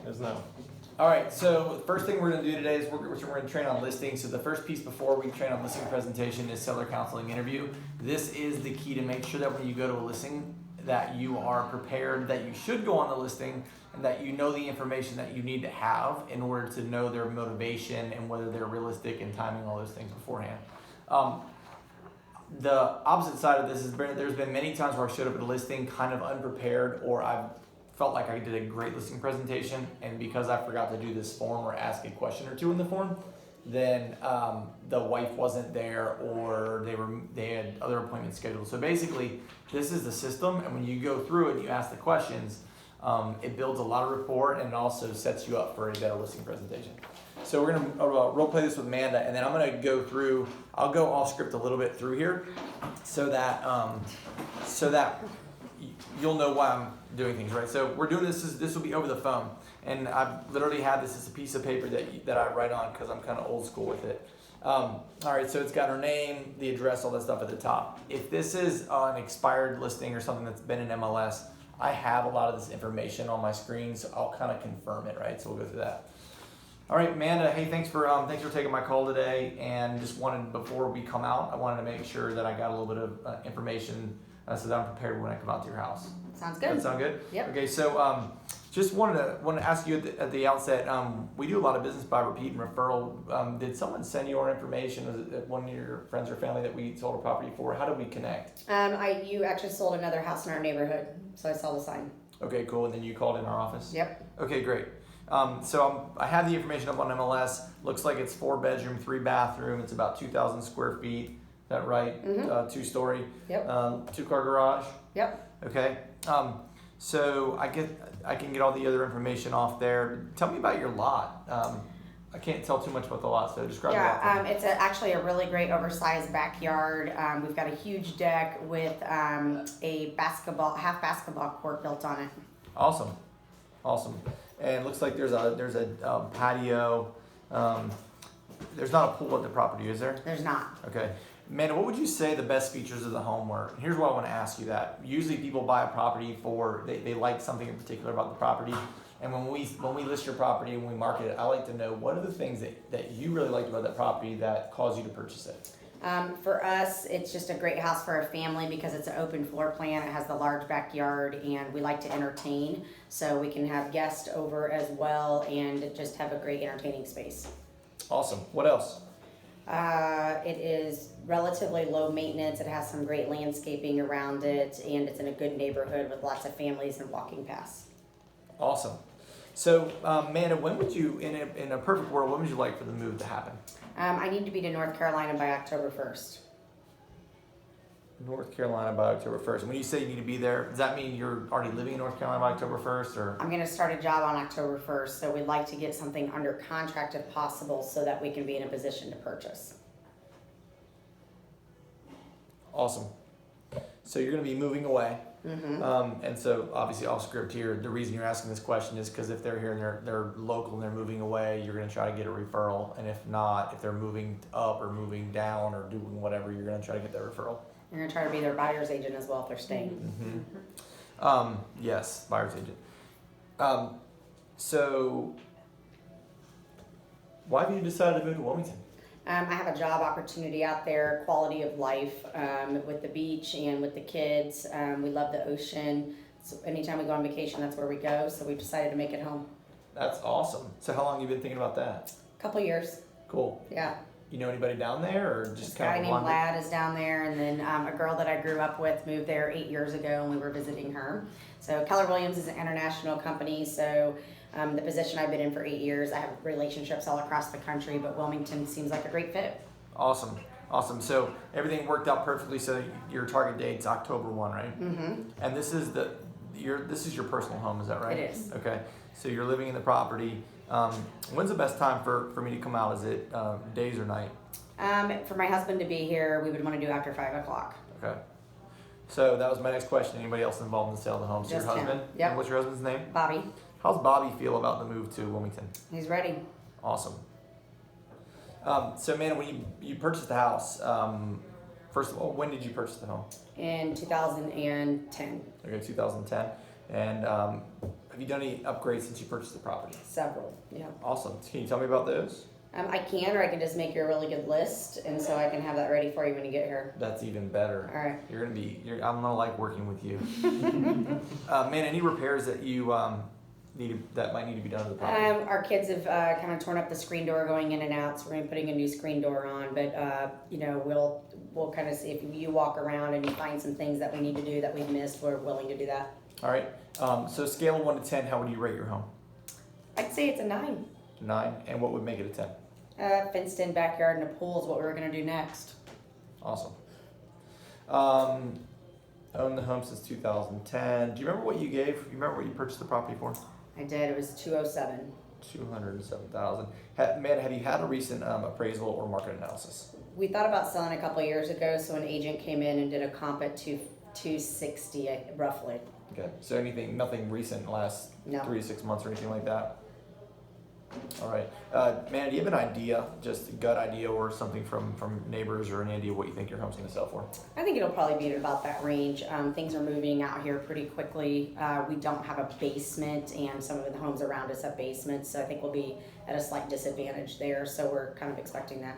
There's no. All right, so the first thing we're going to do today is we're going to train on listing. So the first piece before we train on listing presentation is seller counseling interview. This is the key to make sure that when you go to a listing that you are prepared, that you should go on the listing, and that you know the information that you need to have in order to know their motivation and whether they're realistic and timing all those things beforehand. The opposite side of this is there's been many times where I showed up at a listing kind of unprepared, or I've felt like I did a great listing presentation, and because I forgot to do this form or ask a question or two in the form, then the wife wasn't there, or they had other appointments scheduled. So basically, this is the system, and when you go through it and you ask the questions, it builds a lot of rapport, and it also sets you up for a better listing presentation. So we're gonna role play this with Amanda, and then I'm gonna go through. I'll go off script a little bit through here, so that you'll know why I'm doing things right. So we're doing this. This will be over the phone, and I've literally had this as a piece of paper that I write on because I'm kind of old school with it. All right, so it's got her name, the address, all that stuff at the top. If this is an expired listing or something that's been in MLS, I have a lot of this information on my screen, so I'll kind of confirm it, right? So we'll go through that. All right, Amanda. Hey, thanks for taking my call today. And just wanted, before we come out, I wanted to make sure that I got a little bit of information so that I'm prepared when I come out to your house. Sounds good. That sound good? Yep. Okay, so just wanted to ask you at the outset. We do a lot of business by repeat and referral. Did someone send you our information? Was it one of your friends or family that we sold a property for? How did we connect? You actually sold another house in our neighborhood, so I saw the sign. Okay, cool. And then you called in our office? Yep. Okay, great. I have the information up on MLS. Looks like it's 4-bedroom, 3-bathroom. It's about 2,000 square feet. Is that right? Mm-hmm. 2-story. Yep. 2-car garage. Yep. Okay. So I can get all the other information off there. Tell me about your lot. I can't tell too much about the lot, so describe the lot. It's actually a really great oversized backyard. We've got a huge deck with a half basketball court built on it. Awesome. And it looks like there's a patio. There's not a pool at the property, is there? There's not. Okay. Amanda, what would you say the best features of the home were? Here's why I want to ask you that. Usually people buy a property for, they like something in particular about the property. And when we list your property and we market it, I like to know what are the things that you really liked about that property that caused you to purchase it? For us, it's just a great house for a family because it's an open floor plan. It has the large backyard, and we like to entertain, so we can have guests over as well and just have a great entertaining space. Awesome. What else? It is relatively low maintenance. It has some great landscaping around it, and it's in a good neighborhood with lots of families and walking paths. Awesome. So, Amanda, when would you, in a perfect world, when would you like for the move to happen? I need to be to North Carolina by October 1st. North Carolina by October 1st. And when you say you need to be there, does that mean you're already living in North Carolina by October 1st? Or? I'm going to start a job on October 1st, so we'd like to get something under contract if possible so that we can be in a position to purchase. Awesome. So you're going to be moving away. Mm-hmm. And so obviously off script here, the reason you're asking this question is because if they're here and they're local and they're moving away, you're going to try to get a referral. And if not, if they're moving up or moving down or doing whatever, you're going to try to get that referral. You're going to try to be their buyer's agent as well if they're staying. Mm-hmm. Yes, buyer's agent. So why have you decided to move to Wilmington? I have a job opportunity out there, quality of life with the beach and with the kids. We love the ocean. So anytime we go on vacation, that's where we go. So we decided to make it home. That's awesome. So how long have you been thinking about that? A couple years. Cool. Yeah. You know anybody down there, or just This kind guy of named wandered? Lad is down there, and then a girl that I grew up with moved there 8 years ago, and we were visiting her. So Keller Williams is an international company, so the position I've been in for 8 years, I have relationships all across the country, but Wilmington seems like a great fit. Awesome. So everything worked out perfectly. So your target date's October 1, right? Mm-hmm. And this is your personal home, is that right? It is. Okay. So you're living in the property. When's the best time for me to come out? Is it days or night? For my husband to be here, we would want to do after 5 o'clock. Okay. So that was my next question. Anybody else involved in the sale of the home? So Just your him. husband? Yep. And what's your husband's name? Bobby, How's Bobby feel about the move to Wilmington? he's ready. Awesome. So, man, when you purchased the house, first of all, when did you purchase the home? In 2010. Okay, 2010. And have you done any upgrades since you purchased the property? Several, yeah. Awesome. Can you tell me about those? I can, or I can just make you a really good list, and so I can have that ready for you when you get here. That's even better. All right. I'm gonna like working with you. Man, any repairs that you that might need to be done to the property? Our kids have kind of torn up the screen door going in and out, so we're gonna be putting a new screen door on. But you know, we'll kind of see if you walk around and you find some things that we need to do that we've missed. We're willing to do that. All right. So scale of 1 to 10, how would you rate your home? I'd say it's a 9. 9. And what would make it a 10? Fenced-in backyard and a pool is what we were gonna do next. Awesome. Owned the home since 2010. Do you remember what you gave? You remember what you purchased the property for? I did. It was 207. $207,000. Man, have you had a recent appraisal or market analysis? We thought about selling a couple years ago, so an agent came in and did a comp at 260 roughly. Okay. So nothing recent in the last No. 3 to 6 months or anything like that? All right. Man, do you have an idea, just a gut idea or something from neighbors or an idea what you think your home's going to sell for? I think it'll probably be at about that range. Things are moving out here pretty quickly. We don't have a basement, and some of the homes around us have basements, so I think we'll be at a slight disadvantage there. So we're kind of expecting that.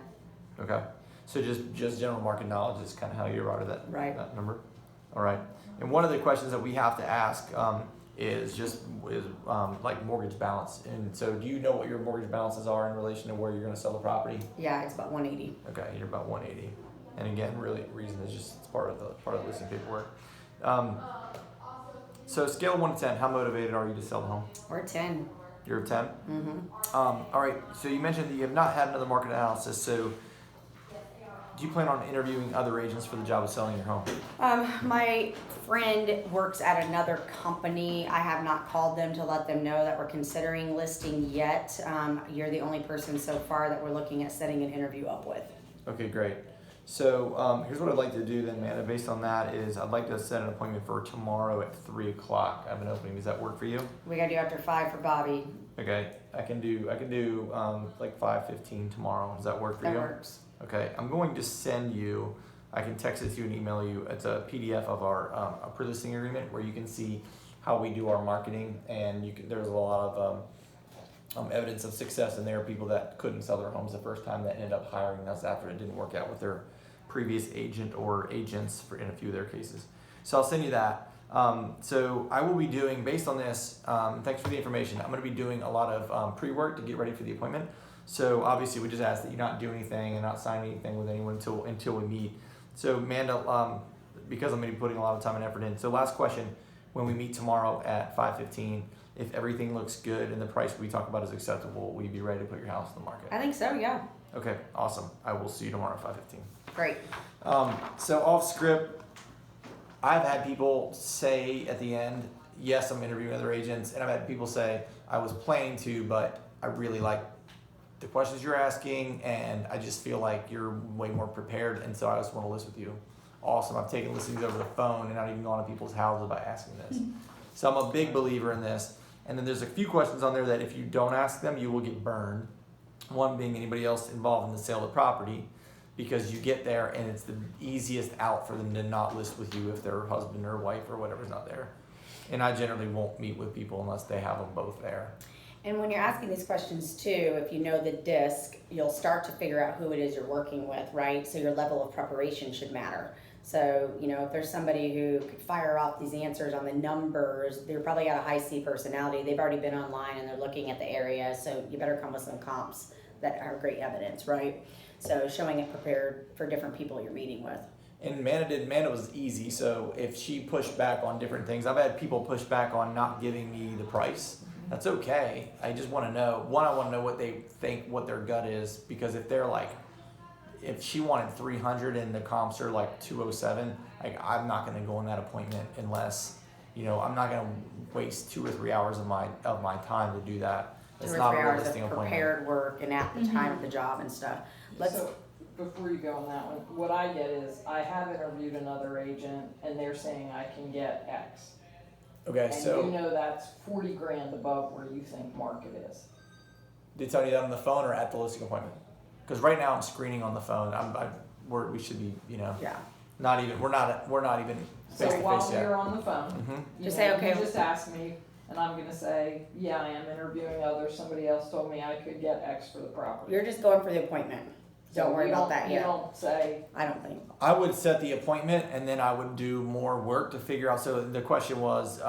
Okay. So just general market knowledge is kind of how you arrived at that number. All right. And one of the questions that we have to ask is like mortgage balance. And so do you know what your mortgage balances are in relation to where you're going to sell the property? Yeah, it's about 180. Okay, you're about 180. And again, really, reason is just it's part of the listing paperwork. So scale of 1 to 10, how motivated are you to sell the home? We're 10. You're a 10? Mm-hmm. All right. So you mentioned that you have not had another market analysis. So do you plan on interviewing other agents for the job of selling your home? My friend works at another company. I have not called them to let them know that we're considering listing yet. You're the only person so far that we're looking at setting an interview up with. Okay, great. So here's what I'd like to do then, Amanda. Based on that is I'd like to set an appointment for tomorrow at 3 o'clock. I have an opening. Does that work for you? We gotta do after 5 for Bobby. Okay, I can do like 5:15 tomorrow. Does that work for you? That works. Okay, I'm going to send you, I can text it to you and email you, it's a PDF of our pre-listing agreement where you can see how we do our marketing, and there's a lot of evidence of success in there, people that couldn't sell their homes the first time that ended up hiring us after it didn't work out with their previous agent or agents in a few of their cases. So I'll send you that. So I will be doing, based on this, thanks for the information, I'm going to be doing a lot of pre-work to get ready for the appointment. So obviously we just ask that you not do anything and not sign anything with anyone until we meet. So Amanda, because I'm going to be putting a lot of time and effort in. So last question, when we meet tomorrow at 5:15, if everything looks good and the price we talk about is acceptable, will you be ready to put your house on the market? I think so, yeah. Okay, awesome. I will see you tomorrow at 5:15. Great. So off script, I've had people say at the end, yes, I'm interviewing other agents, and I've had people say, I was planning to, but I really like the questions you're asking, and I just feel like you're way more prepared, and so I just want to list with you. Awesome. I've taken listings over the phone and not even gone to people's houses by asking this. So I'm a big believer in this. And then there's a few questions on there that if you don't ask them, you will get burned. One being anybody else involved in the sale of the property, because you get there and it's the easiest out for them to not list with you if their husband or wife or whatever's not there. And I generally won't meet with people unless they have them both there. And when you're asking these questions too, if you know the disc, you'll start to figure out who it is you're working with, right? So your level of preparation should matter. So, you know, if there's somebody who could fire off these answers on the numbers, they're probably got a high C personality. They've already been online and they're looking at the area. So you better come with some comps that are great evidence, right? So showing it prepared for different people you're meeting with. And Amanda was easy. So if she pushed back on different things, I've had people push back on not giving me the price. That's okay. I just want to know. One, I want to know what they think, what their gut is, because if they're like, if she wanted 300 and the comps are like 207, like I'm not going to go on that appointment unless, you know, I'm not going to waste 2 or 3 hours of my time to do that. It's 2 or not 3 a hours of listing appointment. prepared work and at the time of the job and stuff. So before you go on that one, what I get is I have interviewed another agent and they're saying I can get X. Okay, And so you know that's 40 grand above where you think market is. did they tell you that on the phone or at the listing appointment? Because right now I'm screening on the phone. We should be, you know, Yeah. we're not even So face to while face yet. you're on the phone, Mhm. you Just know, say, okay. you just ask me, and I'm gonna say, yeah, I am interviewing others, somebody else told me I could get X for the property. You're just going for the appointment. So Don't worry you about that You yet. don't say, I don't think. I would set the appointment and then I would do more work to figure out. So the question was,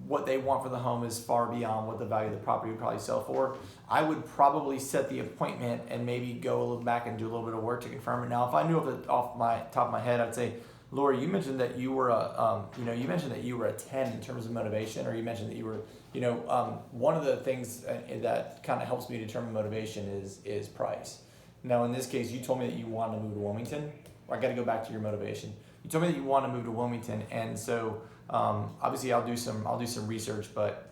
what they want for the home is far beyond what the value of the property would probably sell for. I would probably set the appointment and maybe go a little back and do a little bit of work to confirm it. Now, if I knew off my top of my head, I'd say, Lori, you mentioned that you were you mentioned that you were a 10 in terms of motivation, or you mentioned that you were, one of the things that kind of helps me determine motivation is price. Now, in this case, you told me that you wanted to move to Wilmington. I got to go back to your motivation. You told me that you want to move to Wilmington, and so obviously I'll do some research. But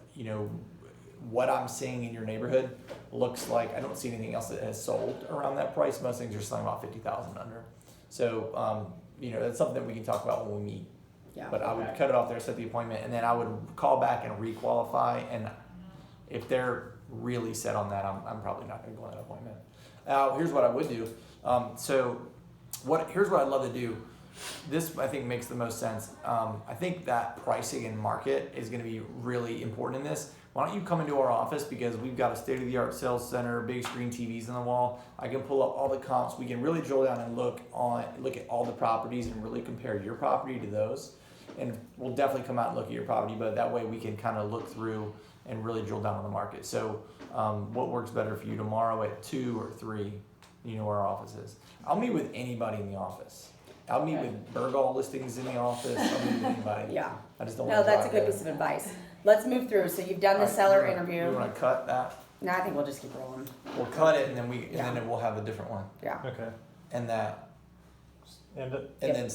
what I'm seeing in your neighborhood looks like I don't see anything else that has sold around that price. Most things are selling about 50,000 under. So that's something that we can talk about when we meet. Yeah. But I would Okay. cut it off there, set the appointment, and then I would call back and requalify. And if they're really set on that, I'm probably not going to go on that appointment. Here's what I would do. Here's what I'd love to do. This I think makes the most sense. I think that pricing and market is going to be really important in this. Why don't you come into our office, because we've got a state-of-the-art sales center, big screen TVs on the wall. I can pull up all the comps. We can really drill down and look at all the properties and really compare your property to those. And we'll definitely come out and look at your property, but that way we can kind of look through and really drill down on the market. So what works better for you tomorrow at 2 or 3? You know where our office is. I'll meet with anybody in the office. I'll meet Okay. with Burgall listings in the office. I'll meet with anybody. Yeah. I just don't No, want to that's a good piece of advice. Let's move through. So you've done the seller We interview. want to cut that. No, I think we'll just keep rolling. We'll cut it and then Yeah. then we'll have a different one. Yeah. Okay. And that And and then